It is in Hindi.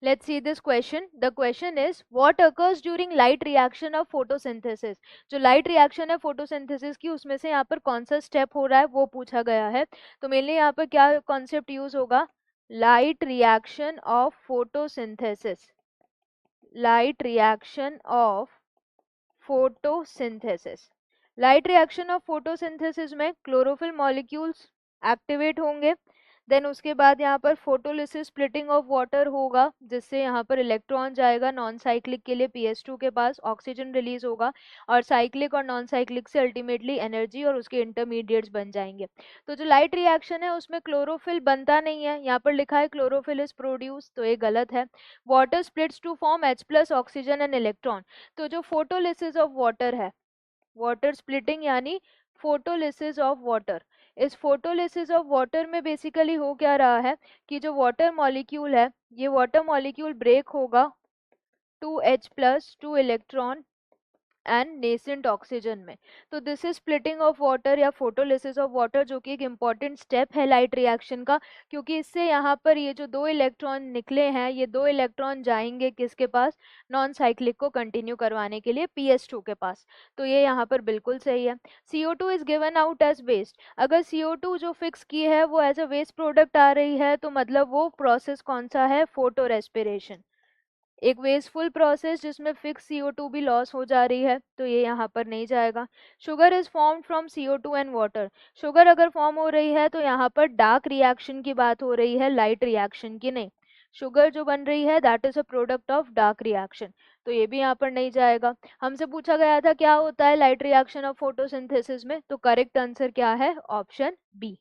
Let's see this question. The question is what occurs during light reaction of photosynthesis. जो light reaction है photosynthesis की उसमें से यहाँ पर कौन सा step हो रहा है वो पूछा गया है. तो mainly यहाँ पर क्या concept use होगा? Light reaction of photosynthesis. Light reaction of photosynthesis. Light reaction of photosynthesis में chlorophyll molecules एक्टिवेट होंगे. देन उसके बाद यहाँ पर फोटोलिसिस स्प्लिटिंग ऑफ वाटर होगा जिससे यहाँ पर इलेक्ट्रॉन जाएगा नॉन साइक्लिक के लिए PS2 के पास, ऑक्सीजन रिलीज होगा और साइक्लिक और नॉन साइक्लिक से अल्टीमेटली एनर्जी और उसके इंटरमीडिएट्स बन जाएंगे. तो जो लाइट रिएक्शन है उसमें क्लोरोफिल बनता नहीं है, यहाँ पर लिखा है क्लोरोफिल इज प्रोड्यूस, तो ये गलत है. Water splits to form H plus oxygen and electron. तो जो फोटोलिसिस ऑफ वाटर है, वाटर स्प्लिटिंग यानी फोटोलिसिस ऑफ वाटर, इस फोटोलिसिस ऑफ वाटर में बेसिकली हो क्या रहा है कि जो वाटर मॉलिक्यूल है ये वाटर मॉलिक्यूल ब्रेक होगा 2H plus 2 electron and nascent oxygen में. तो this is splitting of water या फोटोलिसिस ऑफ वाटर, जो कि एक इम्पॉर्टेंट स्टेप है लाइट रिएक्शन का, क्योंकि इससे यहाँ पर ये जो 2 इलेक्ट्रॉन निकले हैं ये 2 इलेक्ट्रॉन जाएंगे किसके पास? नॉन साइक्लिक को कंटिन्यू करवाने के लिए PS2 के पास. तो ये यहाँ पर बिल्कुल सही है. CO2 is given out as waste. अगर CO2 जो फिक्स की है वो एज अ वेस्ट प्रोडक्ट आ रही है तो मतलब वो प्रोसेस कौन सा है? Photorespiration. एक वेस्टफुल प्रोसेस जिसमें फिक्स CO2 भी लॉस हो जा रही है, तो ये यहाँ पर नहीं जाएगा. Sugar is form from CO2 and water. Sugar अगर फॉर्म हो रही है तो यहाँ पर डार्क रिएक्शन की बात हो रही है, लाइट रिएक्शन की नहीं. शुगर जो बन रही है that is a product of dark reaction, तो ये भी यहाँ पर नहीं जाएगा. हमसे पूछा गया था क्या होता है लाइट रिएक्शन ऑफ फोटोसिंथेसिस में, तो करेक्ट आंसर क्या है? Option B.